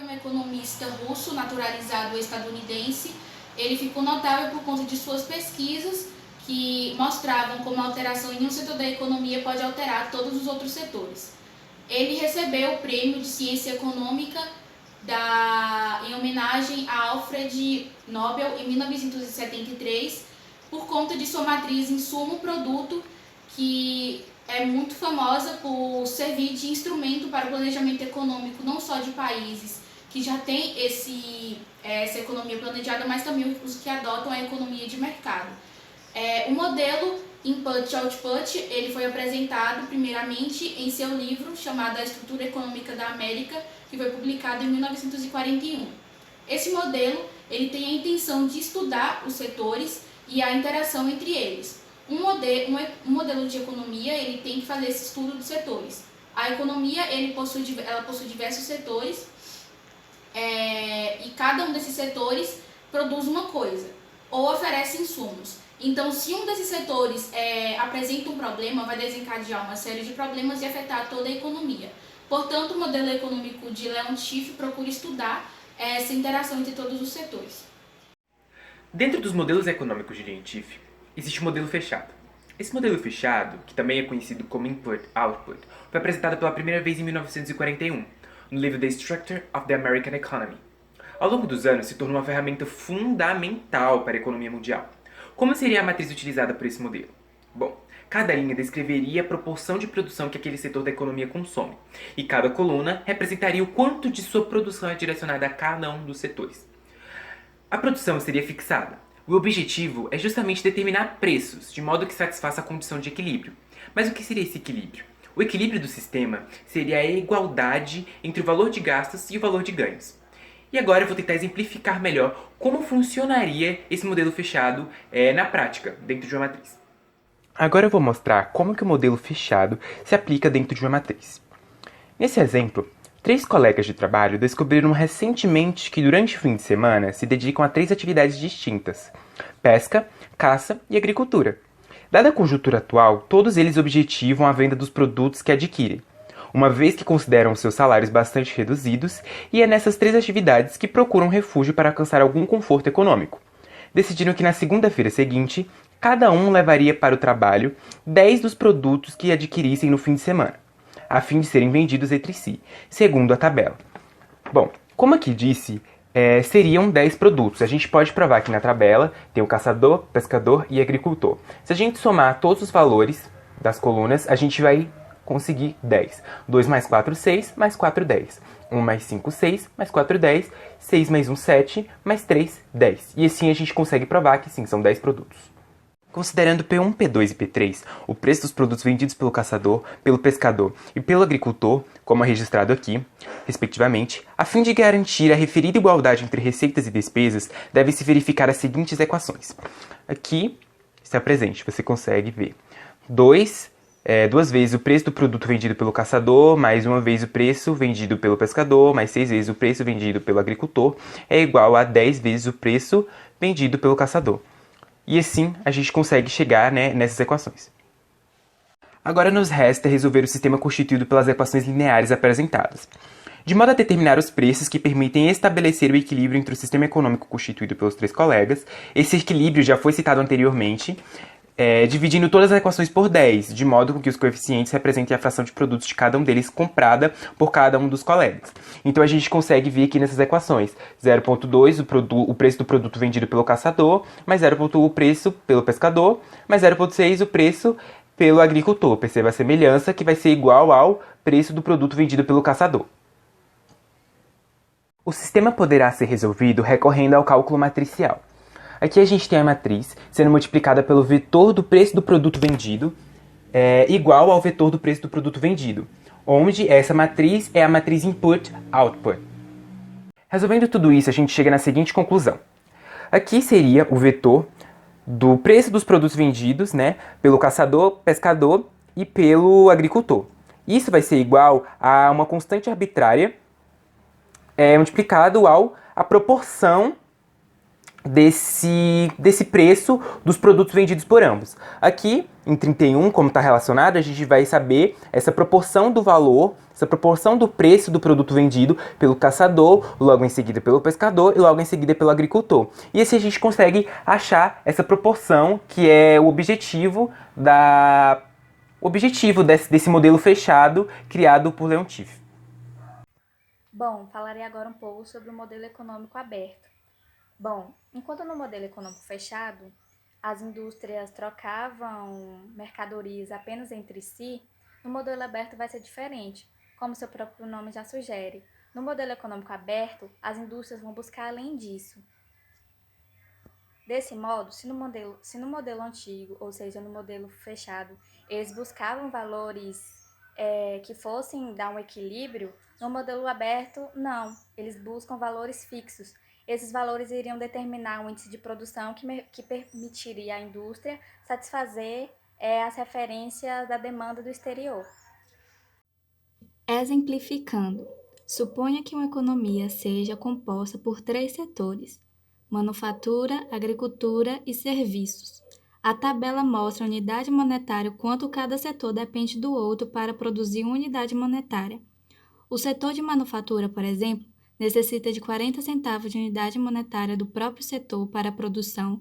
um economista russo naturalizado estadunidense. Ele ficou notável por conta de suas pesquisas que mostravam como a alteração em um setor da economia pode alterar todos os outros setores. Ele recebeu o prêmio de ciência econômica em homenagem a Alfred Nobel em 1973 por conta de sua matriz insumo-produto, que é muito famosa por servir de instrumento para o planejamento econômico não só de países que já têm essa economia planejada, mas também os que adotam a economia de mercado. O modelo Input-Output ele foi apresentado primeiramente em seu livro chamado A Estrutura Econômica da América, que foi publicado em 1941. Esse modelo ele tem a intenção de estudar os setores e a interação entre eles. Um modelo de economia ele tem que fazer esse estudo dos setores. A economia ela possui diversos setores e cada um desses setores produz uma coisa ou oferece insumos. Então, se um desses setores apresenta um problema, vai desencadear uma série de problemas e afetar toda a economia. Portanto, o modelo econômico de Leon Schiff procura estudar essa interação entre todos os setores. Dentro dos modelos econômicos de Leon Schiff, existe o modelo fechado. Esse modelo fechado, que também é conhecido como Input-Output, foi apresentado pela primeira vez em 1941, no livro The Structure of the American Economy. Ao longo dos anos, se tornou uma ferramenta fundamental para a economia mundial. Como seria a matriz utilizada por esse modelo? Bom, cada linha descreveria a proporção de produção que aquele setor da economia consome, e cada coluna representaria o quanto de sua produção é direcionada a cada um dos setores. A produção seria fixada. O objetivo é justamente determinar preços, de modo que satisfaça a condição de equilíbrio. Mas o que seria esse equilíbrio? O equilíbrio do sistema seria a igualdade entre o valor de gastos e o valor de ganhos. E agora eu vou tentar exemplificar melhor como funcionaria esse modelo fechado na prática, dentro de uma matriz. Agora eu vou mostrar como que o modelo fechado se aplica dentro de uma matriz. Nesse exemplo, 3 colegas de trabalho descobriram recentemente que durante o fim de semana se dedicam a 3 atividades distintas: pesca, caça e agricultura. Dada a conjuntura atual, todos eles objetivam a venda dos produtos que adquirem, uma vez que consideram seus salários bastante reduzidos, e é nessas 3 atividades que procuram refúgio para alcançar algum conforto econômico. Decidiram que na segunda-feira seguinte, cada um levaria para o trabalho 10 dos produtos que adquirissem no fim de semana, a fim de serem vendidos entre si, segundo a tabela. Bom, como aqui disse, seriam 10 produtos. A gente pode provar aqui na tabela, tem o caçador, pescador e agricultor. Se a gente somar todos os valores das colunas, a gente vai conseguir 10. 2 mais 4, 6, mais 4, 10. 1 mais 5, 6, mais 4, 10. 6 mais 1, 7, mais 3, 10. E assim a gente consegue provar que sim, são 10 produtos. Considerando P1, P2 e P3, o preço dos produtos vendidos pelo caçador, pelo pescador e pelo agricultor, como é registrado aqui, respectivamente, a fim de garantir a referida igualdade entre receitas e despesas, deve-se verificar as seguintes equações. Aqui está presente, você consegue ver. 2 vezes o preço do produto vendido pelo caçador, mais 1 vez o preço vendido pelo pescador, mais 6 vezes o preço vendido pelo agricultor, é igual a 10 vezes o preço vendido pelo caçador. E assim a gente consegue chegar nessas equações. Agora nos resta resolver o sistema constituído pelas equações lineares apresentadas, de modo a determinar os preços que permitem estabelecer o equilíbrio entre o sistema econômico constituído pelos 3 colegas. Esse equilíbrio já foi citado anteriormente, dividindo todas as equações por 10, de modo com que os coeficientes representem a fração de produtos de cada um deles comprada por cada um dos colegas. Então a gente consegue ver aqui nessas equações 0,2 o preço do produto vendido pelo caçador, mais 0,1 o preço pelo pescador, mais 0,6 o preço pelo agricultor. Perceba a semelhança, que vai ser igual ao preço do produto vendido pelo caçador. O sistema poderá ser resolvido recorrendo ao cálculo matricial. Aqui a gente tem a matriz sendo multiplicada pelo vetor do preço do produto vendido igual ao vetor do preço do produto vendido, onde essa matriz é a matriz Input-Output. Resolvendo tudo isso, a gente chega na seguinte conclusão. Aqui seria o vetor do preço dos produtos vendidos pelo caçador, pescador e pelo agricultor. Isso vai ser igual a uma constante arbitrária multiplicado a proporção desse preço dos produtos vendidos por ambos. Aqui, em 31, como está relacionado, a gente vai saber essa proporção do valor, essa proporção do preço do produto vendido pelo caçador, logo em seguida pelo pescador e logo em seguida pelo agricultor. E assim a gente consegue achar essa proporção que é o objetivo desse modelo fechado criado por Leontief. Bom, falarei agora um pouco sobre o modelo econômico aberto. Bom, enquanto no modelo econômico fechado, as indústrias trocavam mercadorias apenas entre si, no modelo aberto vai ser diferente, como seu próprio nome já sugere. No modelo econômico aberto, as indústrias vão buscar além disso. Desse modo, se no modelo antigo, ou seja, no modelo fechado, eles buscavam valores que fossem dar um equilíbrio, no modelo aberto, não. Eles buscam valores fixos. Esses valores iriam determinar um índice de produção que permitiria à indústria satisfazer as referências da demanda do exterior. Exemplificando, suponha que uma economia seja composta por 3 setores: manufatura, agricultura e serviços. A tabela mostra a unidade monetária, quanto cada setor depende do outro para produzir uma unidade monetária. O setor de manufatura, por exemplo, necessita de 40 centavos de unidade monetária do próprio setor para a produção,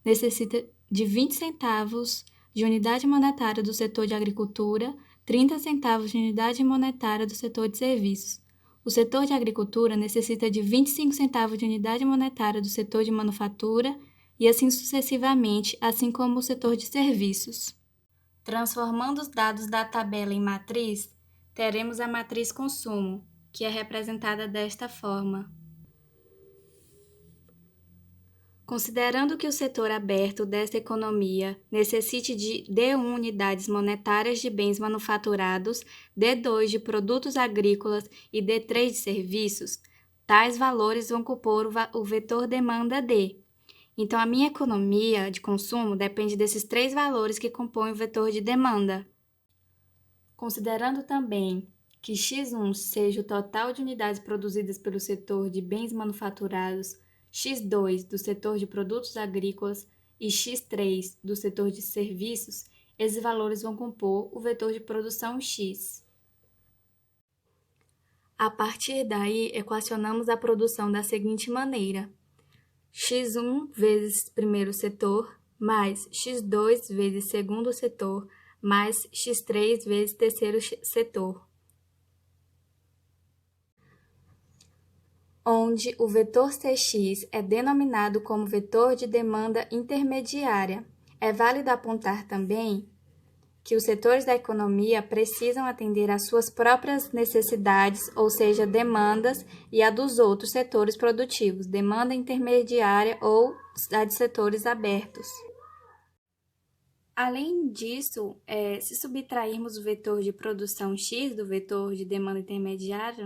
necessita de 20 centavos de unidade monetária do setor de agricultura, 30 centavos de unidade monetária do setor de serviços. O setor de agricultura necessita de 25 centavos de unidade monetária do setor de manufatura e assim sucessivamente, assim como o setor de serviços. Transformando os dados da tabela em matriz, teremos a matriz consumo, que é representada desta forma. Considerando que o setor aberto desta economia necessite de D1 unidades monetárias de bens manufaturados, D2 de produtos agrícolas e D3 de serviços, tais valores vão compor o vetor demanda D. Então, a minha economia de consumo depende desses 3 valores que compõem o vetor de demanda. Considerando também que X1 seja o total de unidades produzidas pelo setor de bens manufaturados, X2 do setor de produtos agrícolas e X3 do setor de serviços, esses valores vão compor o vetor de produção X. A partir daí, equacionamos a produção da seguinte maneira: X1 vezes primeiro setor, mais X2 vezes segundo setor, mais X3 vezes terceiro setor, onde o vetor Cx é denominado como vetor de demanda intermediária. É válido apontar também que os setores da economia precisam atender às suas próprias necessidades, ou seja, demandas, e a dos outros setores produtivos, demanda intermediária ou a de setores abertos. Além disso, se subtrairmos o vetor de produção X do vetor de demanda intermediária,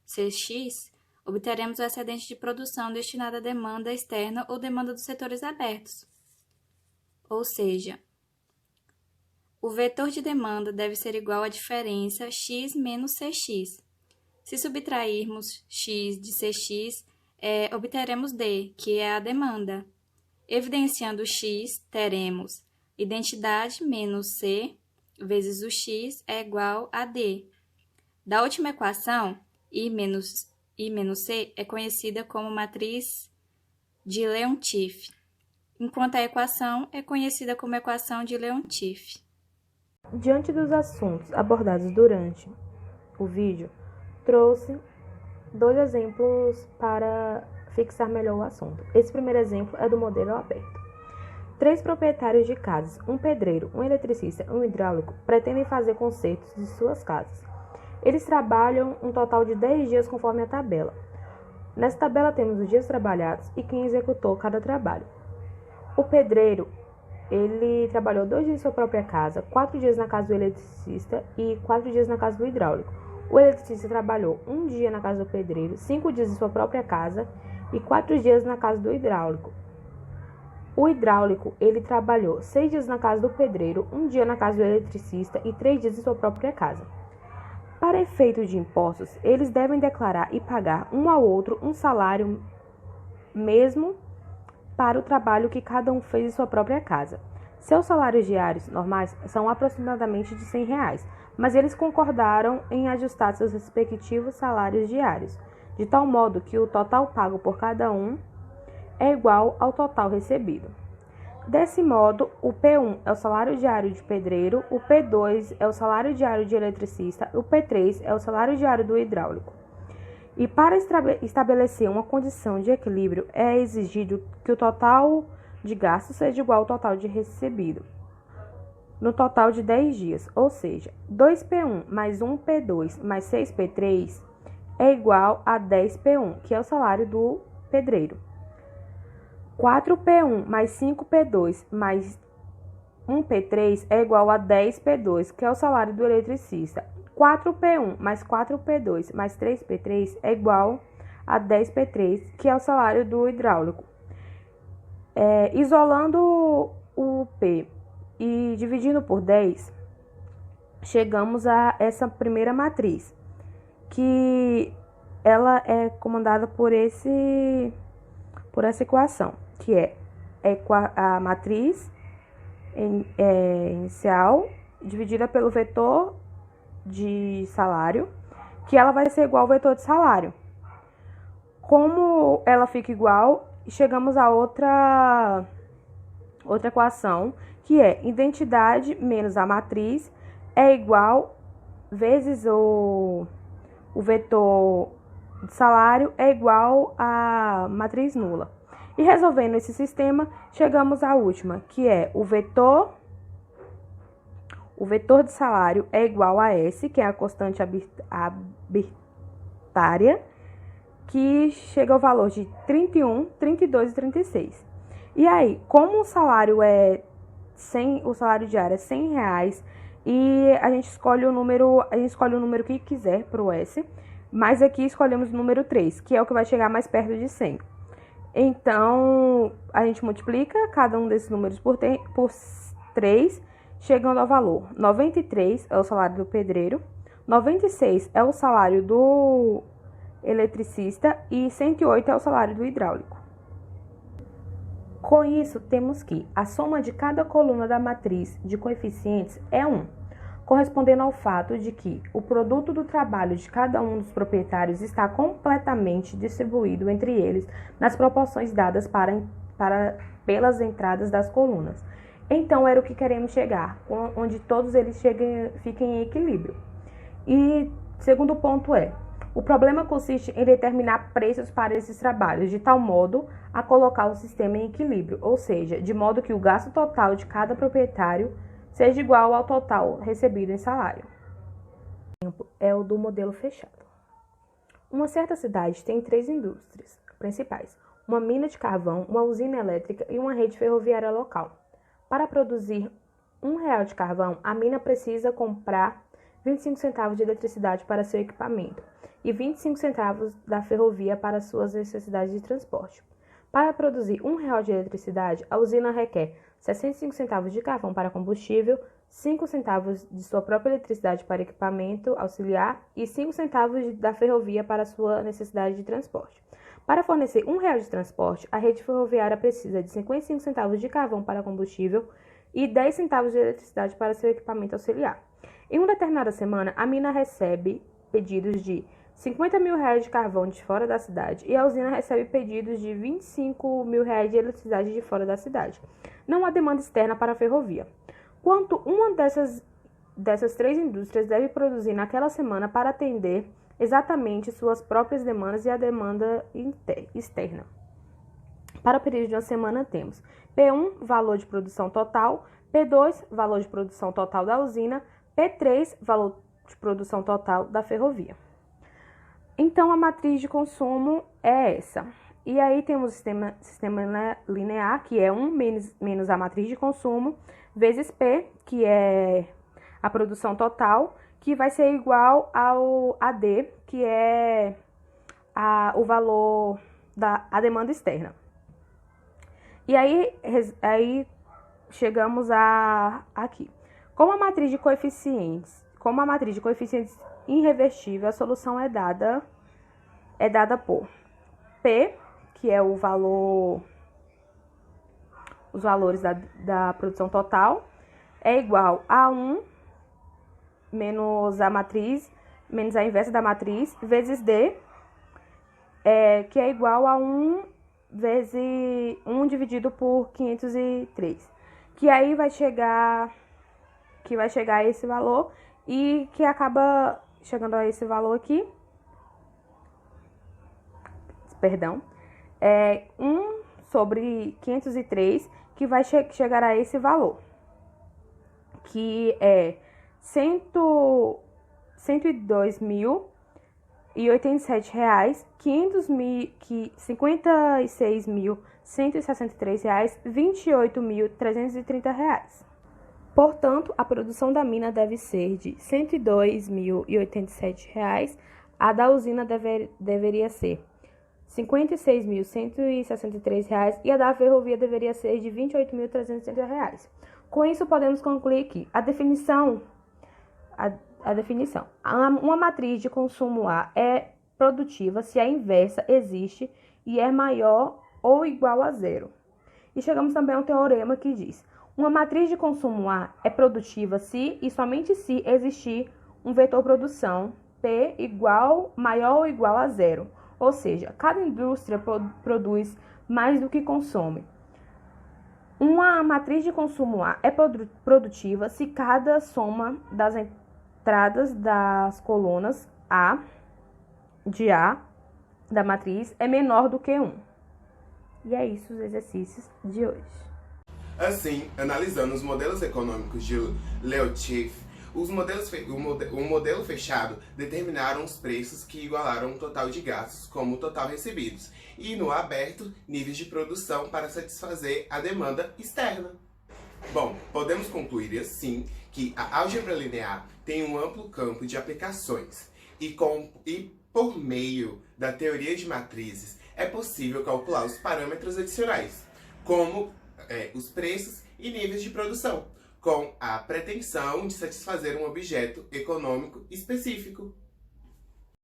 Cx, obteremos o excedente de produção destinado à demanda externa ou demanda dos setores abertos. Ou seja, o vetor de demanda deve ser igual à diferença X menos Cx. Se subtrairmos X de Cx, obteremos D, que é a demanda. Evidenciando X, teremos identidade menos C vezes o X é igual a D. Da última equação, I menos C é conhecida como matriz de Leontief, enquanto a equação é conhecida como equação de Leontief. Diante dos assuntos abordados durante o vídeo, trouxe 2 exemplos para fixar melhor o assunto. Esse primeiro exemplo é do modelo aberto. 3 proprietários de casas, um pedreiro, um eletricista e um hidráulico, pretendem fazer consertos de suas casas. Eles trabalham um total de 10 dias conforme a tabela. Nessa tabela temos os dias trabalhados e quem executou cada trabalho. O pedreiro, ele trabalhou 2 dias em sua própria casa, 4 dias na casa do eletricista e 4 dias na casa do hidráulico. O eletricista trabalhou 1 dia na casa do pedreiro, 5 dias em sua própria casa e 4 dias na casa do hidráulico. O hidráulico, ele trabalhou 6 dias na casa do pedreiro, 1 dia na casa do eletricista e 3 dias em sua própria casa. Para efeito de impostos, eles devem declarar e pagar um ao outro um salário mesmo para o trabalho que cada um fez em sua própria casa. Seus salários diários normais são aproximadamente de R$ 100, mas eles concordaram em ajustar seus respectivos salários diários, de tal modo que o total pago por cada um é igual ao total recebido. Desse modo, o P1 é o salário diário de pedreiro, o P2 é o salário diário de eletricista, o P3 é o salário diário do hidráulico. E para estabelecer uma condição de equilíbrio, é exigido que o total de gasto seja igual ao total de recebido, no total de 10 dias, ou seja, 2P1 mais 1P2 mais 6P3 é igual a 10P1, que é o salário do pedreiro. 4P1 mais 5P2 mais 1P3 é igual a 10P2, que é o salário do eletricista. 4P1 mais 4P2 mais 3P3 é igual a 10P3, que é o salário do hidráulico. Isolando o P e dividindo por 10, chegamos a essa primeira matriz, que ela é comandada por essa equação, que é a matriz inicial dividida pelo vetor de salário, que ela vai ser igual ao vetor de salário. Como ela fica igual, chegamos a outra equação, que é identidade menos a matriz é igual vezes o vetor de salário é igual a matriz nula. E resolvendo esse sistema, chegamos à última, que é o vetor de salário é igual a S, que é a constante arbitrária, que chega ao valor de 31, 32 e 36. E aí, como o salário diário é R$100 e a gente escolhe o número que quiser para o S, mas aqui escolhemos o número 3, que é o que vai chegar mais perto de 100. Então, a gente multiplica cada um desses números por 3, chegando ao valor 93 é o salário do pedreiro, 96 é o salário do eletricista e 108 é o salário do hidráulico. Com isso, temos que a soma de cada coluna da matriz de coeficientes é 1, correspondendo ao fato de que o produto do trabalho de cada um dos proprietários está completamente distribuído entre eles nas proporções dadas pelas entradas das colunas. Então, era o que queremos chegar, onde todos eles fiquem em equilíbrio. E segundo ponto o problema consiste em determinar preços para esses trabalhos, de tal modo a colocar o sistema em equilíbrio, ou seja, de modo que o gasto total de cada proprietário seja igual ao total recebido em salário. É o do modelo fechado. Uma certa cidade tem 3 indústrias principais, uma mina de carvão, uma usina elétrica e uma rede ferroviária local. Para produzir R$1 de carvão, a mina precisa comprar 25 centavos de eletricidade para seu equipamento e 25 centavos da ferrovia para suas necessidades de transporte. Para produzir R$1 de eletricidade, a usina requer 65 centavos de carvão para combustível, 5 centavos de sua própria eletricidade para equipamento auxiliar e 5 centavos da ferrovia para sua necessidade de transporte. Para fornecer R$1 de transporte, a rede ferroviária precisa de 55 centavos de carvão para combustível e 10 centavos de eletricidade para seu equipamento auxiliar. Em uma determinada semana, a mina recebe pedidos de R$50 mil de carvão de fora da cidade e a usina recebe pedidos de R$25 mil de eletricidade de fora da cidade. Não há demanda externa para a ferrovia. Quanto uma dessas 3 indústrias deve produzir naquela semana para atender exatamente suas próprias demandas e a demanda externa. Para o período de uma semana, temos P1, valor de produção total, P2, valor de produção total da usina, P3, valor de produção total da ferrovia. Então, a matriz de consumo é essa. E aí temos o sistema linear, que é 1 menos a matriz de consumo, vezes P, que é a produção total, que vai ser igual ao AD, que é o valor da demanda externa. E aí chegamos aqui. Como a matriz de coeficientes irreverstível, a solução é dada por P, que é o valor os valores da produção total, é igual a 1 menos a matriz, menos a inversa da matriz, vezes D, que é igual a 1 vezes 1 dividido por 503. Que aí vai chegar a esse valor e que acaba chegando a esse valor aqui. Perdão. 1 sobre 503, que vai chegar a esse valor. Que é 102.087 reais, 56.163 reais, 28.330 reais. Portanto, a produção da mina deve ser de 102.087 reais, a da usina deveria ser 56.163 reais e a da ferrovia deveria ser de 28.330 reais. Com isso, podemos concluir que a definição, uma matriz de consumo A é produtiva se a inversa existe e é maior ou igual a zero. E chegamos também ao teorema que diz: uma matriz de consumo A é produtiva se e somente se existir um vetor produção P maior ou igual a zero. Ou seja, cada indústria produz mais do que consome. Uma matriz de consumo A é produtiva se cada soma das entradas das colunas A da matriz é menor do que 1. E é isso os exercícios de hoje. Assim, analisando os modelos econômicos de Leo Schiff, o modelo fechado determinaram os preços que igualaram o total de gastos como o total recebidos, e no aberto, níveis de produção para satisfazer a demanda externa. Bom, podemos concluir assim que a álgebra linear tem um amplo campo de aplicações e por meio da teoria de matrizes é possível calcular os parâmetros adicionais, como os preços e níveis de produção, com a pretensão de satisfazer um objeto econômico específico.